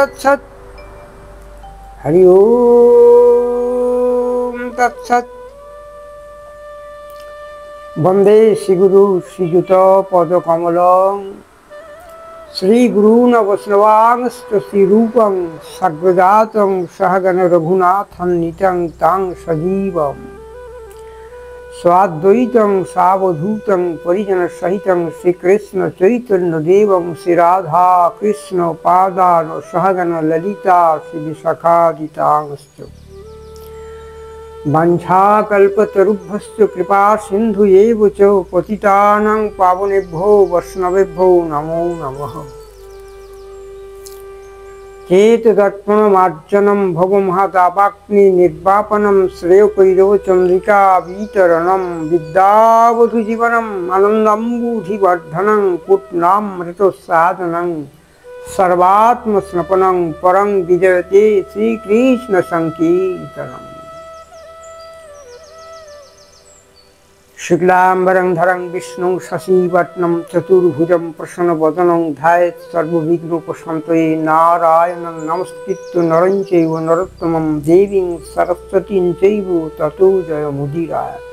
तत्सत्। हरि ओम तत्सत्। वंदे श्रीगुरु श्रीयुत पदकमलं श्रीगुरून् वैष्णवांश्च श्रीरूपं सग्रजातं सहगण रघुनाथान्वितं तं सजीवम् स्वाद्वैतं सावधूतं परिजन सहितं श्रीकृष्ण चैतन्य देवं श्री राधा कृष्ण पादान सहगण ललिता श्री विशाखादितांश्च वाञ्छाकल्पतरुभ्यश्च कृपा सिन्धुएव च पतितानां पावनेभ्यो वैष्णवेभ्यो नमो नमः। चेतदर्पणमार्जनं भवमहदावाग्नि निर्वापनं श्रेयोपैरव चन्द्रिका वितरणं विद्यावधूजीवनम् आनन्दम्बुधिवर्धनं पूर्णामृतसाधनं सर्वात्मस्नपनं परं विजयते श्रीकृष्णसङ्कीर्तनम्। शुक्लाम्बरं धरं विष्णुं शशिवर्णं चतुर्भुजं प्रसन्नवदनं ध्यायेत् सर्वविघ्नोपशान्तये नारायणं नमस्कृत्य नरं चैव नरोत्तमं देवीं सरस्वतीं चैव ततो जयमुदीरयेत्।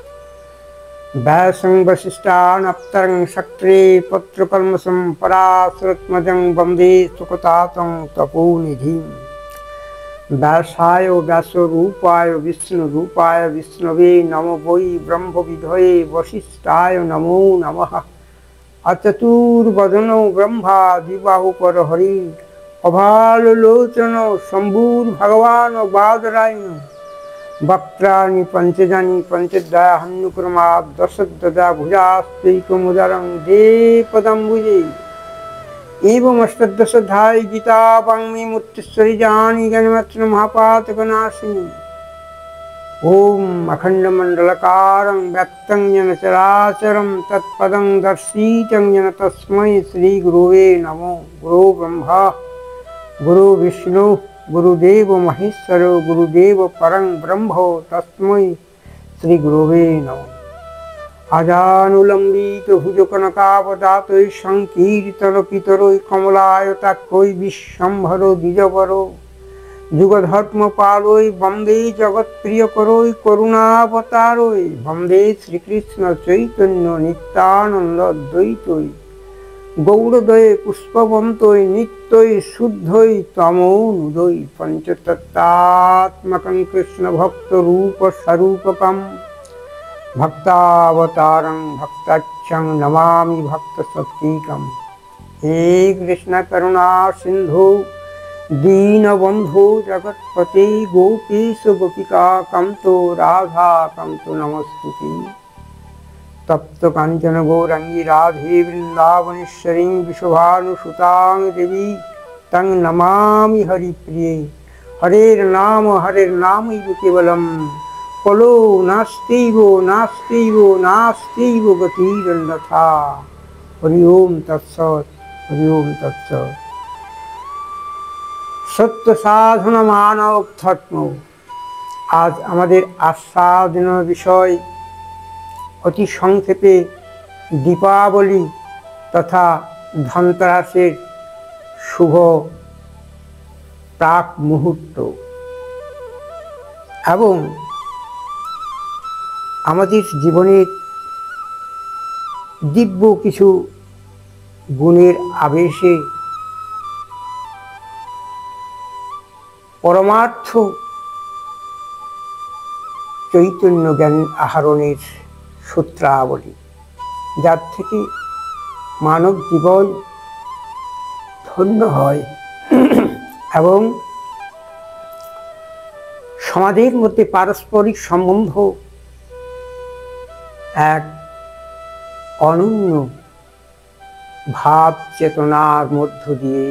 व्यासं वसिष्ठानन्तरं शक्रे पत्रकल्मषं पराशरत्मजं वन्दे सुकतातं तपोनिधिम्। व्यासाय व्यासरूपाय विष्णुरूपाय विष्णवे नमो वै ब्रह्मविधये वसिष्ठाय नमो नमः। अचतुर्वदनो ब्रह्मा द्विबाहुपरहरि अभाललोचनो शम्भुर्भगवान् बादरायण वक्त्राणि पञ्चजानि पञ्चदयाहन्नुक्रमात् दशदशा भुजास्त्वैकमुदरं देपदम्बुजे एवं अष्टादशाध्यायी गीता वाङ्मयी मूर्तिश्वरी जानी गणमत्र महापातकनाशिनी। ओम अखंडमंडलकारं व्यक्तं येन चराचरं तत्पदं दर्शितं येन तस्मै श्री गुरुवे नमो। गुरु ब्रह्मा गुरु विष्णु गुरुदेव महेश्वर गुरुदेव परं ब्रह्म तस्मै श्री गुरुवे नमो। अजानुलम्बित भुजकनकावदातै संकीर्तनपितरै कमलायताक्षै विश्वम्भरो द्विजवरो जुगधर्मपालै वन्दे जगत्प्रियकरै करुणावतारै वन्दे श्रीकृष्ण चैतन्य नित्यानन्द अद्वैतै गौरदये पुष्पवन्तै नित्यै शुद्धै तमोनुदै पञ्चतत्त्वात्मकं कृष्णभक्तरूपस्वरूपकम् भक्तावतारं भक्ताख्यं नमामि भक्तशक्तिकं। हे कृष्ण करुणा सिंधु दीनबन्धो जगत्पते गोपीश गोपिका कान्तो राधा कान्तो नमस्तुते। तप्त कांचन गौरांगी राधे वृंदावनेश्वरीं विश्वभानुसुतां देवी तं नमामि हरिप्रिये। हरेर्नामैव केवलम् कलो नास्त्यैव गतिरन्यथा। हरि ओम तत्सत्। हरि ओम तत्सत्। सत्य साधना मानव धर्म। आज आमादेर आस्वादन विषय अति संक्षेपे दीपावली तथा धनतेरसेर शुभ प्राक मुहूर्त एवं आमादेर जीवनेर दिव्य किछु गुणेर आवेशे परमार्थ चैतन्य ज्ञान आहरणेर सूत्रावली जार थेके मानव जीवन धन्य हय एवं समाजेर मध्य पारस्परिक सम्बन्ध एक अनन्य भाव चेतनार मध्य दिए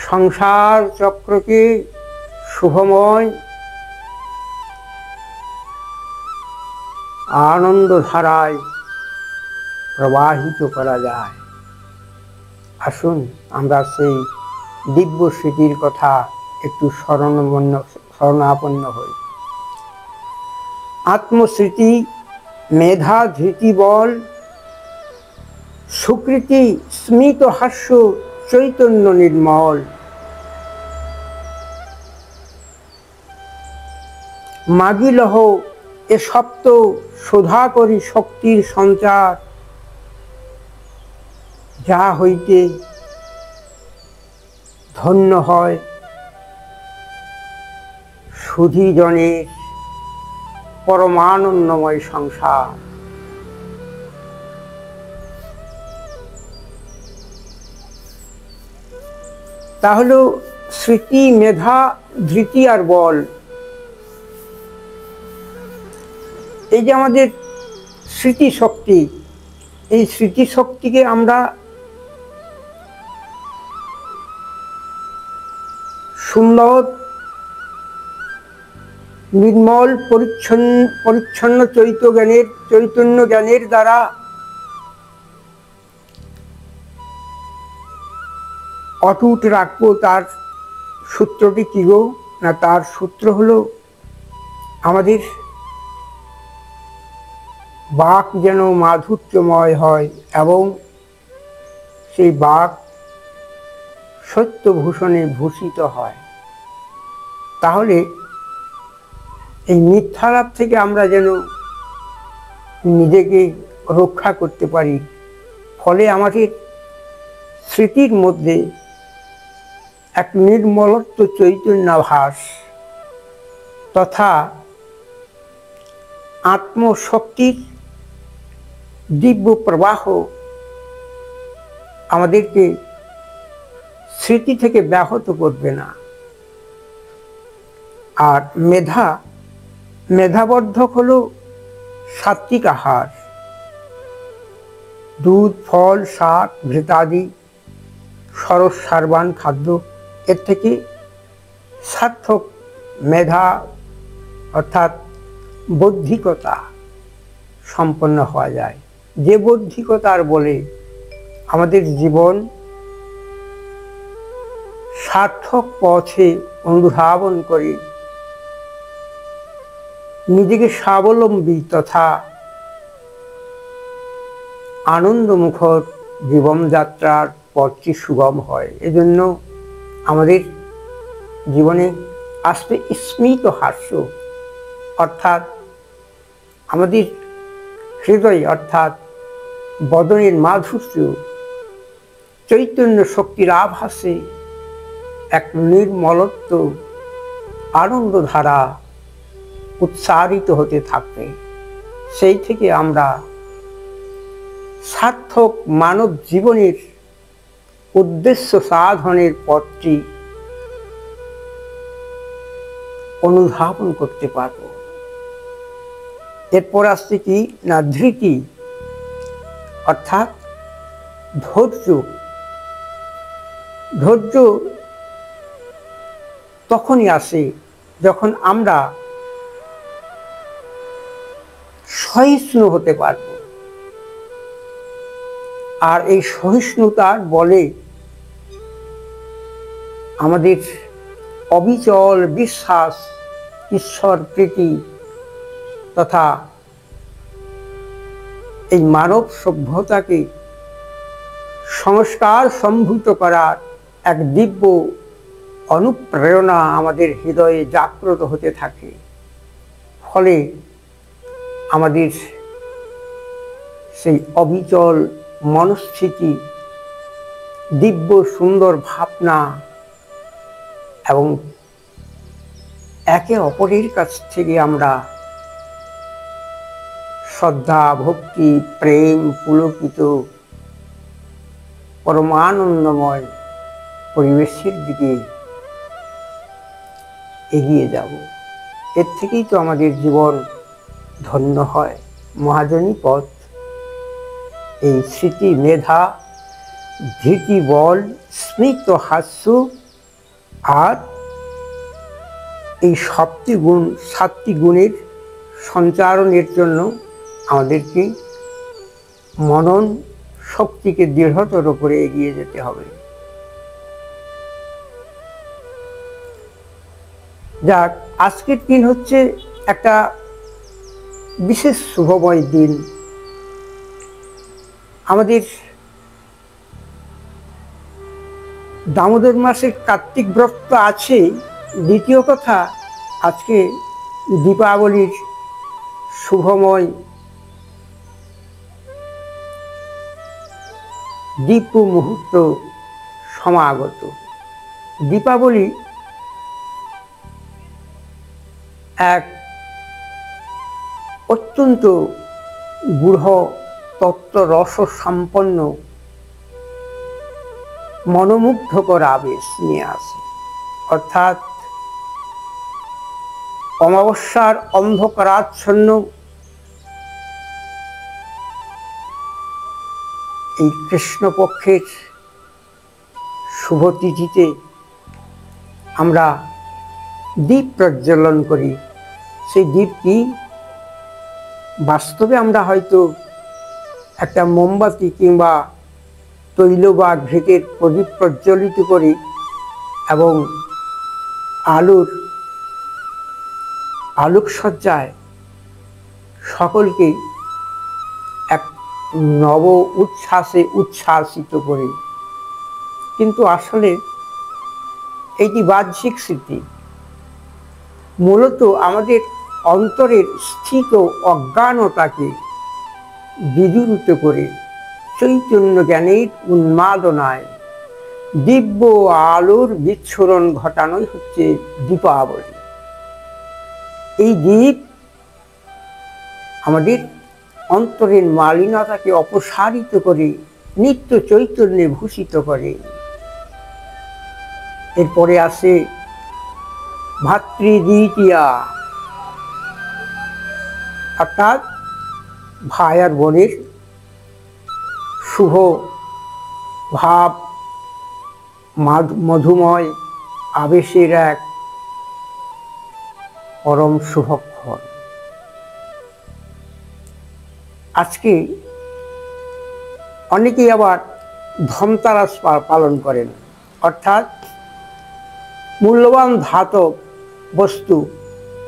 संसार चक्र के शुभमय आनंद धाराय प्रवाहित करा जाए। आसुन आमरा सेई दिव्य स्मृतिर कथा एकटु शरणापन्न हई। आत्मस्मृति मेधा धृति बल सुकृति स्मित हास्य চৈতন্য নির্মল। মাগিলহ এ সপ্ত শোধা করি শক্তির সঞ্চার, যা হইতে ধন্য হয় সুধীজনের পরমানন্দময় সংসার। তাহলে স্মৃতি, মেধা, ধৃতি আর বল, এই যে আমাদের স্মৃতিশক্তি, এই স্মৃতিশক্তিকে আমরা সুন্দর নির্মল পরিচ্ছন্ন চৈতন্য জ্ঞানের দ্বারা অটুট রাখবো। তার সূত্রটি কি গো? না, তার সূত্র হলো আমাদের বাক যেন মাধুর্যময় হয় এবং সেই বাক সত্যভূষণে ভূষিত হয়। তাহলে এই মিথ্যালাপ থেকে আমরা যেন নিজেকে রক্ষা করতে পারি। ফলে আমাদের স্মৃতির মধ্যে এক নির্মলত্ব চৈতন্যাভাস তথা আত্মশক্তির দিব্য প্রবাহ আমাদেরকে স্মৃতি থেকে ব্যাহত করবে না। আর মেধাবর্ধক হলো সাত্বিক আহার, দুধ, ফল, শাক, ঘৃতাদি সরস সারবান খাদ্য। এর থেকে সার্থক মেধা অর্থাৎ বৌদ্ধিকতা সম্পন্ন হওয়া যায়, যে বৌদ্ধিকতার বলে আমাদের জীবন সার্থক পথে অনুধাবন করে নিজেকে স্বাবলম্বী তথা আনন্দমুখর জীবনযাত্রার পথটি সুগম হয়। এজন্য আমাদের জীবনে আসবে স্মিত হাস্য, অর্থাৎ আমাদের হৃদয় অর্থাৎ বদনের মাধুর্য চৈতন্য শক্তির আভাসে এক নির্মলত্ব আনন্দধারা উচ্চারিত হতে থাকবে। সেই থেকে আমরা সার্থক মানব জীবনের উদ্দেশ্য সাধনের পথটি অনুধাবন করতে পারব। এরপর আসছে কি না ধৃতি অর্থাৎ ধৈর্য। ধৈর্য তখনই আসে যখন আমরা সহিষ্ণু হতে পারব। আর এই সহিষ্ণুতার বলে আমাদের অবিচল বিশ্বাস, ঈশ্বর প্রীতি তথা এই মানব সভ্যতাকে সংস্কার সম্ভূত করার এক দিব্য অনুপ্রেরণা আমাদের হৃদয়ে জাগ্রত হতে থাকে। ফলে আমাদের সেই অবিচল মনস্থিতি, দিব্য সুন্দর ভাবনা এবং একে অপরের কাছ থেকে আমরা শ্রদ্ধা, ভক্তি, প্রেম পুলকিত পরমানন্দময় পরিবেশের দিকে এগিয়ে যাব। এর থেকেই তো আমাদের জীবন ধন্য হয়। মহাজনী পথ এই স্মৃতি, মেধা, ধৃতি, বল, স্মিত হাস্য আর এই সাতটি গুণের সঞ্চারণের জন্য আমাদেরকে মনন শক্তিকে দৃঢ়তর করে এগিয়ে যেতে হবে। যাক, আজকের দিন হচ্ছে একটা বিশেষ শুভময় দিন। আমাদের দামোদর মাসের কার্তিক ব্রত আছে। দ্বিতীয় কথা, আজকে দীপাবলির শুভময় দীপ মুহূর্ত সমাগত। দীপাবলি এক অত্যন্ত গূঢ় তত্ত্ব রস সম্পন্ন মনোমুগ্ধকর আবেশ নিয়ে আসে। অর্থাৎ অমাবস্যার অন্ধকারাচ্ছন্ন এই কৃষ্ণপক্ষের শুভ তিথিতে আমরা দীপ প্রজ্বলন করি। সেই দীপ কি? বাস্তবে আমরা হয়তো একটা মোমবাতি কিংবা তৈল বা ঘৃতের প্রদীপ প্রজ্বলিত করি এবং আলোকসজ্জায় সকলকে এক নব উচ্ছ্বাসে উচ্ছ্বাসিত করি। কিন্তু আসলে এইটি বাহ্যিক স্মৃতি। মূলত আমাদের অন্তরের স্থিত অজ্ঞানতাকে বিদূরিত করে চৈতন্য জ্ঞানের উন্মাদনায় দিব্য আলোর বিচ্ছুরণ ঘটানোই হচ্ছে দীপাবলি। এই দীপ আমাদের অন্তরের মালিনতাকে অপসারিত করে নিত্য চৈতন্যে ভূষিত করে। এরপরে আসে ভাতৃদ্বিতীয়া, অর্থাৎ ভাই আর বোনের শুভ ভাব মধুময় আবেশের এক পরম শুভক্ষণ। আজকে অনেকেই আবার ধনতেরাস পালন করেন, অর্থাৎ মূল্যবান ধাতব বস্তু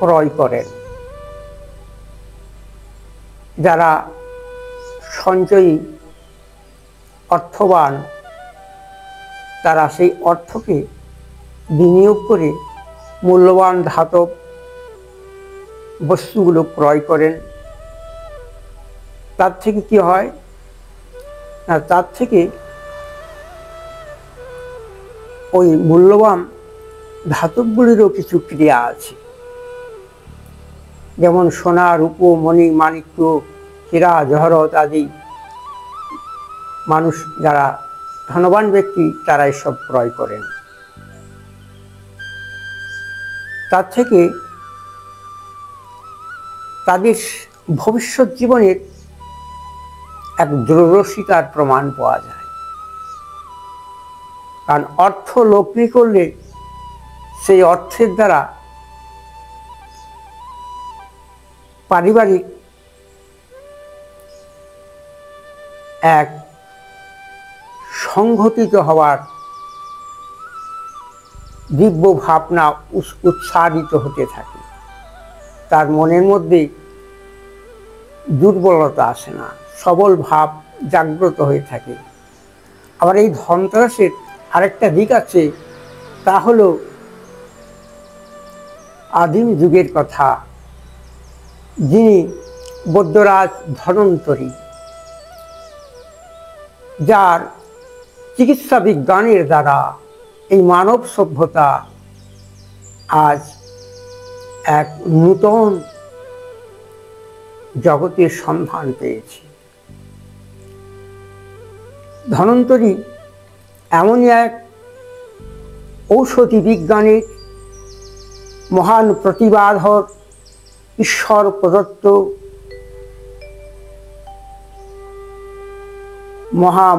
ক্রয় করেন। যারা সঞ্চয়ী অর্থবান তারা সেই অর্থকে বিনিয়োগ করে মূল্যবান ধাতব বস্তুগুলো ক্রয় করেন। তার থেকে কি হয় না, তার থেকে ওই মূল্যবান ধাতবগুলিরও কিছু ক্রিয়া আছে। যেমন সোনা, রূপ, মণি, মাণিক্য, হীরা, জহরত আদি মানুষ যারা ধনবান ব্যক্তি তারা এসব ক্রয় করেন। তার থেকে তাদের ভবিষ্যৎ জীবনের এক দূরদর্শিতার প্রমাণ পাওয়া যায়। কারণ অর্থ লগ্নি করলে সেই অর্থের দ্বারা পারিবারিক এক সংঘটিত হওয়ার দিব্য ভাবনা উৎসারিত হতে থাকে। তার মনের মধ্যে দুর্বলতা আসে না, সবল ভাব জাগ্রত হয়ে থাকে। আবার এই ধনতেরাসের আরেকটা দিক আছে, তা হলো আদিম যুগের কথা। যিনি বৈদ্যরাজ ধন্বন্তরী, যার চিকিৎসা বিজ্ঞানের দ্বারা এই মানব সভ্যতা আজ এক নূতন জগতের সন্ধান পেয়েছে। ধন্বন্তরী এমনই এক ঔষধি বিজ্ঞানের মহান প্রতিভাধর, ঈশ্বর প্রদত্ত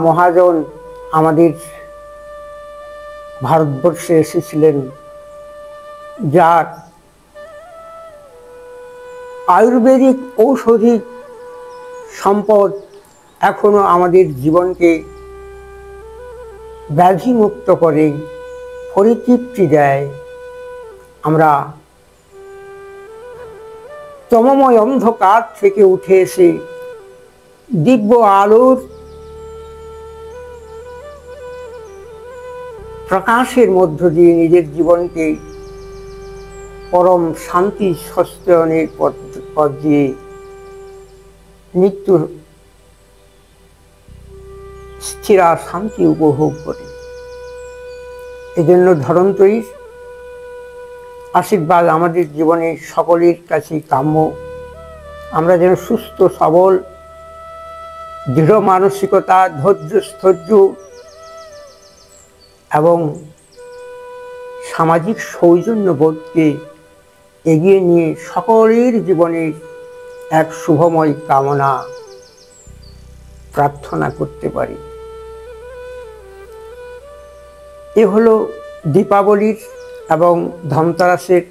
মহাজন আমাদের ভারতবর্ষে এসেছিলেন, যার আয়ুর্বেদিক ঔষধি সম্পদ এখনো আমাদের জীবনকে ব্যাধিমুক্ত করে, পরিতৃপ্তি দেয়। আমরা তমময় অন্ধকার থেকে উঠে এসে দিব্য আলোর প্রকাশের মধ্য দিয়ে নিজের জীবনকে পরম শান্তি সস্তায়নের পথ দিয়ে নিত্য স্থিরা শান্তি উপভোগ করে। এজন্য ধরন্তরীর আশীর্বাদ আমাদের জীবনে সকলের কাছে কাম্য। আমরা যেন সুস্থ সবল, দৃঢ় মানসিকতা, ধৈর্য স্থৈর্য এবং সামাজিক সৌজন্যবোধকে এগিয়ে নিয়ে সকলের জীবনের এক শুভময় কামনা প্রার্থনা করতে পারি। এ হলো দীপাবলির এবং ধনতেরাসের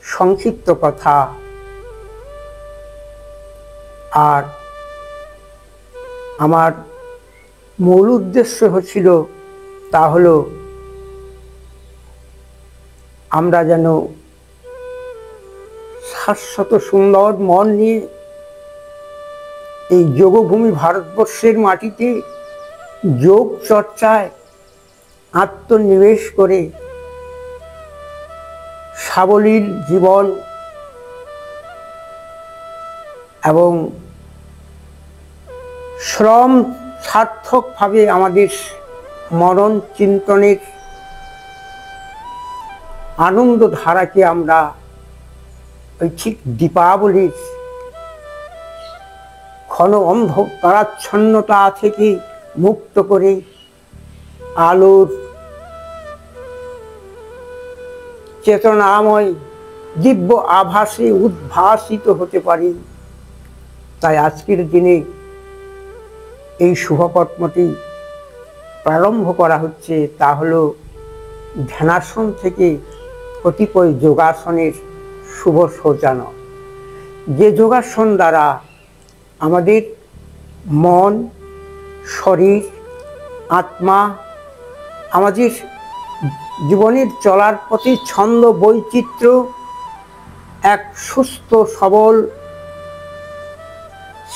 সংক্ষিপ্ত কথা। আর আমার মূল উদ্দেশ্য হচ্ছিল তা হলো আমরা যেন শাশ্বত সুন্দর মন নিয়ে এই যোগভূমি ভারতবর্ষের মাটিতে যোগ চর্চায় আত্মনিবেশ করে সাবলীল জীবন এবং শ্রম সার্থকভাবে আমাদের মনন চিন্তনের আনন্দ ধারাকে আমরা ওই ঠিক দীপাবলির ঘন অন্ধকারাচ্ছন্নতা থেকে মুক্ত করে আলোর চেতনাময় দিব্য আভাসে উদ্ভাসিত হতে পারি। তাই আজকের দিনে এই শুভকর্মটি প্রারম্ভ করা হচ্ছে, তা হলো ধ্যানাসন থেকে কতিপয় যোগাসনের শুভ সূচনা। যে যোগাসন দ্বারা আমাদের মন, শরীর, আত্মা, আমাদের জীবনের চলার প্রতি ছন্দ বৈচিত্র্য এক সুস্থ সবল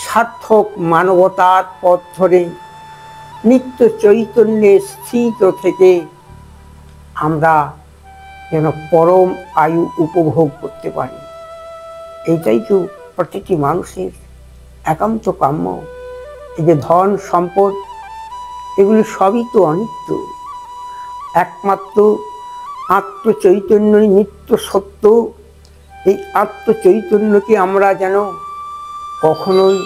সার্থক মানবতার পথ ধরে নিত্য চৈতন্যে স্থিত থেকে আমরা যেন পরম আয়ু উপভোগ করতে পারি। এইটাই তো প্রতিটি মানুষের একান্ত কাম্য। এই যে ধন সম্পদ, এগুলি সবই তো অনিত্য। একমাত্র আত্মচৈতন্যই নিত্য সত্য। এই আত্মচৈতন্যকে আমরা যেন কখনোই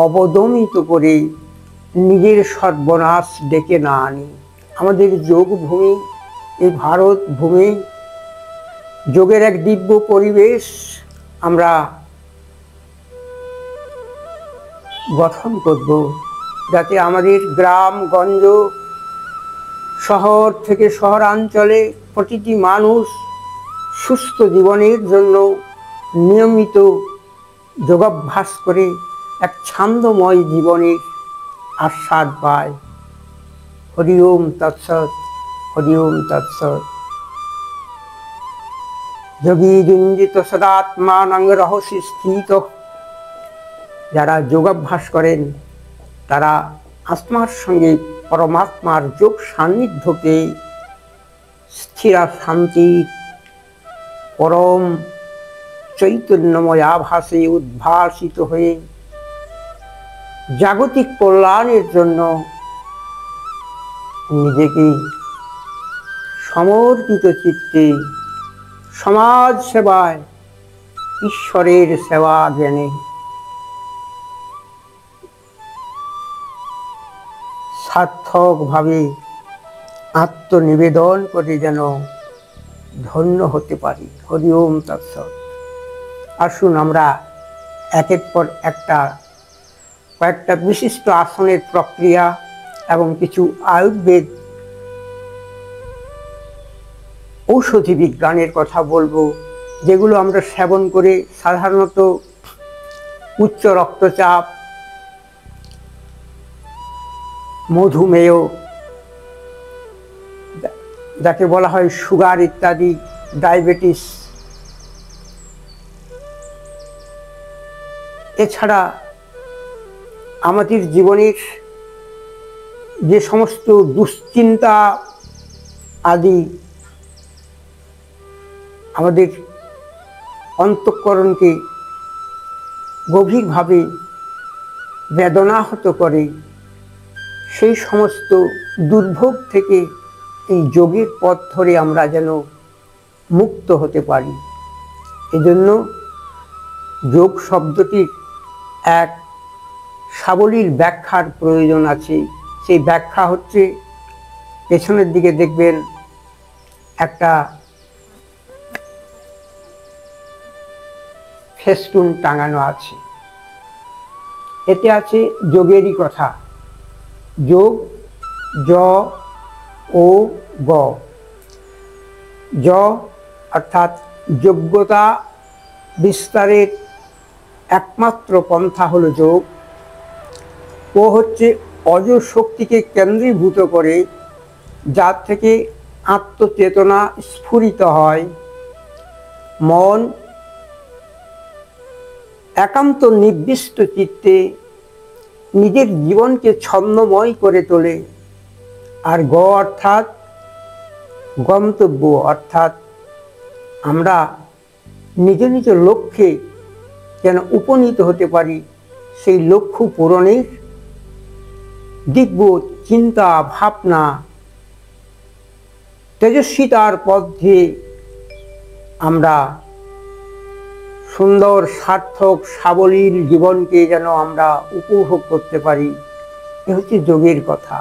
অবদমিত করে নিজের সর্বনাশ ডেকে না আনি। আমাদের যোগভূমি, এই ভারত ভূমি যোগের এক দিব্য পরিবেশ আমরা গঠন করব, যাতে আমাদের গ্রামগঞ্জ, শহর থেকে শহরাঞ্চলে প্রতিটি মানুষ সুস্থ জীবনের জন্য নিয়মিত যোগাভ্যাস করে এক ছন্দময় জীবনের আস্বাদ পায়। হরি ওম তৎসৎ, হরি ওম তৎসৎ। যোগী যুঞ্জিত সদাত্মানং রহস্যে স্থিত। যারা যোগাভ্যাস করেন তারা আত্মার সঙ্গে পরমাত্মার যোগ সান্নিধ্যকে স্থির শান্তি পরম চৈতন্যময় আভাসে উদ্ভাসিত হয়ে জাগতিক কল্যাণের জন্য নিজেকে সমর্পিত চিত্তে সমাজ সেবায়, ঈশ্বরের সেবা জ্ঞানে সার্থকভাবে আত্মনিবেদন করে যেন ধন্য হতে পারি। হরি ওম তৎসৎ। আসুন আমরা একের পর কয়েকটা বিশিষ্ট আসনের প্রক্রিয়া এবং কিছু আয়ুর্বেদ ঔষধি বিজ্ঞানের কথা বলবো, যেগুলো আমরা সেবন করে সাধারণত উচ্চ রক্তচাপ, মধুমেহ, যাকে বলা হয় সুগার ইত্যাদি, ডায়াবেটিস, এছাড়া আমাদের জীবনের যে সমস্ত দুশ্চিন্তা আদি আমাদের অন্তঃকরণকে গভীরভাবে বেদনাহত করে, সেই সমস্ত দুর্ভোগ থেকে এই যোগের পথ ধরে আমরা যেন মুক্ত হতে পারি। এজন্য যোগ শব্দটির এক সাবলীল ব্যাখ্যার প্রয়োজন আছে। সেই ব্যাখ্যা হচ্ছে, পেছনের দিকে দেখবেন একটা ফেস্টুন টাঙানো আছে, এতে আছে যোগেরই কথা। যোগ, জ ও গ। জ অর্থাৎ যোগ্যতা বিস্তারের একমাত্র পন্থা হলো যোগ। ও হচ্ছে অজ শক্তিকে কেন্দ্রীভূত করে, যার থেকে আত্মচেতনা স্ফুরিত হয়। মন একান্ত নির্দিষ্ট চিত্তে নিজের জীবনকে ছন্দময় করে তোলে। আর গ অর্থাৎ গন্তব্য, অর্থাৎ আমরা নিজ নিজ লক্ষ্যে যেন উপনীত হতে পারি, সেই লক্ষ্য পূরণের দিব্য চিন্তা ভাবনা তেজস্বিতার পথ দিয়ে আমরা সুন্দর সার্থক সাবলীল জীবনকে যেন আমরা উপভোগ করতে পারি। এ হচ্ছে যোগের কথা।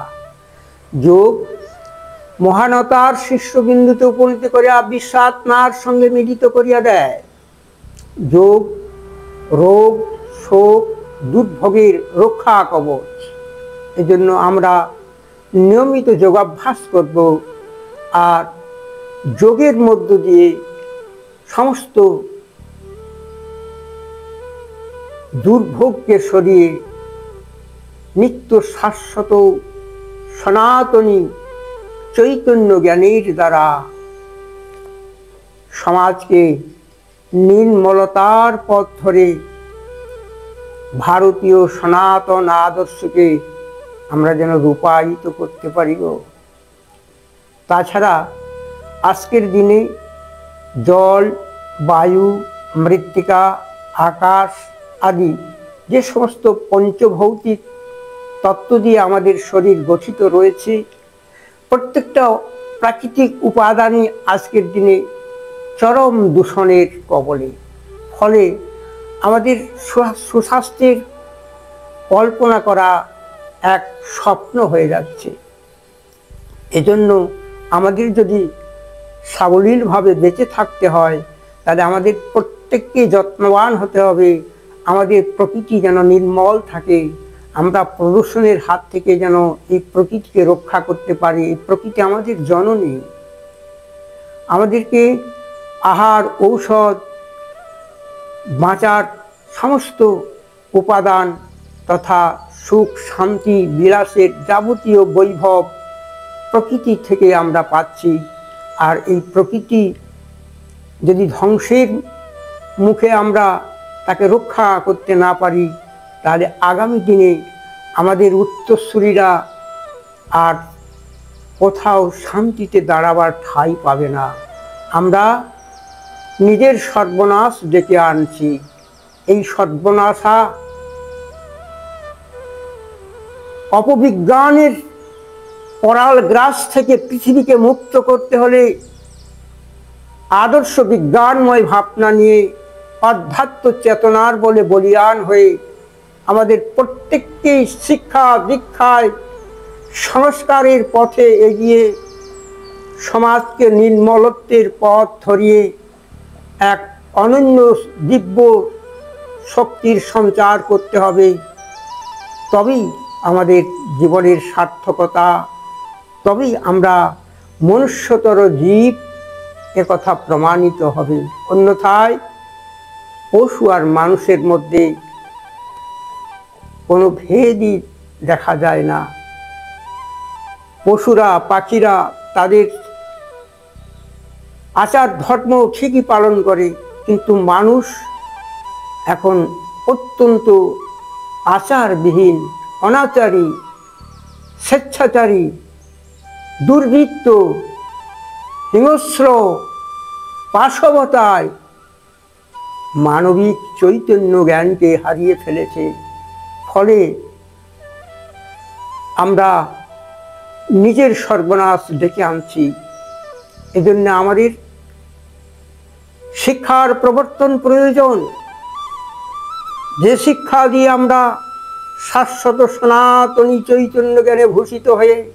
যোগ মহানতার শীর্ষবিন্দুতে উপনীত করিয়া বিশ্বাত্মার সঙ্গে মিলিত করিয়া দেয়। যোগ রোগ শোক দুর্ভোগের রক্ষা কবচ। এজন্য আমরা নিয়মিত যোগাভ্যাস করব, আর যোগের মধ্য দিয়ে সমস্ত দুর্ভোগকে সরিয়ে নিত্য শাশ্বত সনাতনী চৈতন্য জ্ঞানের দ্বারা সমাজকে নির্মলতার পথ ধরে ভারতীয় সনাতন আদর্শকে আমরা যেন রূপায়িত করতে পারিব। তাছাড়া আজকের দিনে জল, বায়ু, মৃত্তিকা, আকাশ আদি যে সমস্ত পঞ্চভৌতিক তত্ত্ব দিয়ে আমাদের শরীর গঠিত রয়েছে, প্রত্যেকটা প্রাকৃতিক উপাদানই আজকের দিনে চরম দূষণের কবলে। ফলে আমাদের সুস্বাস্থ্যের কল্পনা করা এক স্বপ্ন হয়ে যাচ্ছে। এজন্য আমাদের যদি সাবলীলভাবে বেঁচে থাকতে হয়, তাহলে আমাদের প্রত্যেককে যত্নবান হতে হবে। আমাদের প্রকৃতি যেন নির্মল থাকে, আমরা প্রদূষণের হাত থেকে যেন এই প্রকৃতিকে রক্ষা করতে পারি। এই প্রকৃতি আমাদের জননী, আমাদেরকে আহার, ঔষধ, বাঁচার সমস্ত উপাদান তথা সুখ শান্তি বিলাসের যাবতীয় বৈভব প্রকৃতি থেকে আমরা পাচ্ছি। আর এই প্রকৃতি যদি ধ্বংসের মুখে আমরা তাকে রক্ষা করতে না পারি, তাহলে আগামী দিনে আমাদের উত্তরসূরিরা আর কোথাও শান্তিতে দাঁড়াবার ঠাঁই পাবে না। আমরা নিজের সর্বনাশ ডেকে আনছি। এই সর্বনাশা অপবিজ্ঞানের করাল গ্রাস থেকে পৃথিবীকে মুক্ত করতে হলে আদর্শ বিজ্ঞানময় ভাবনা নিয়ে আধ্যাত্ম চেতনার বলে বলীয়ান হয়ে আমাদের প্রত্যেককেই শিক্ষা দীক্ষায় সংস্কারের পথে এগিয়ে সমাজকে নির্মলত্বের পথ ধরিয়ে এক অনন্য দিব্য শক্তির সঞ্চার করতে হবে। তবেই আমাদের জীবনের সার্থকতা, তবেই আমরা মনুষ্যতর জীব একথা প্রমাণিত হবে। অন্যথায় পশু আর মানুষের মধ্যে কোনো ভেদই দেখা যায় না। পশুরা পাখিরা তাদের আচার ধর্ম ঠিকই পালন করে, কিন্তু মানুষ এখন অত্যন্ত আচারবিহীন, অনাচারী, স্বেচ্ছাচারী, দুর্বৃত্ত, হিংস্র, পাশবতায় মানবিক চৈতন্য জ্ঞানকে হারিয়ে ফেলেছে। ফলে আমরা নিজের সর্বনাশ ডেকে আনছি। এজন্য আমাদের শিক্ষার প্রবর্তন প্রয়োজন। যে শিক্ষা দিয়ে আমরা শাশ্বত সনাতনী চৈতন্য জ্ঞানে ভূষিত হয়ে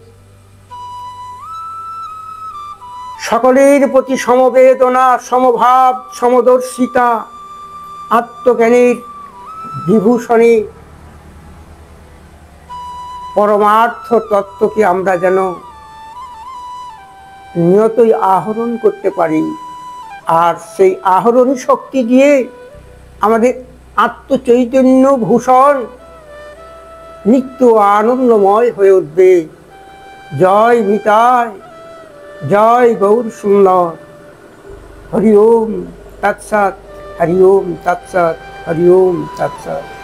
সকলের প্রতি সমবেদনা, সমভাব, সমদর্শিতা, আত্মজ্ঞানের বিভূষণে পরমার্থ তত্ত্বকে আমরা যেন নিয়তই আহরণ করতে পারি। আর সেই আহরণ শক্তি দিয়ে আমাদের আত্মচৈতন্য ভূষণ নিত্য আনন্দময় হয়ে উঠবে। জয় নিতাই, জয় গৌর সুন্দর। হরি ওম তৎসৎ, হরি ওম তৎসৎ, হরি ওম তৎসৎ।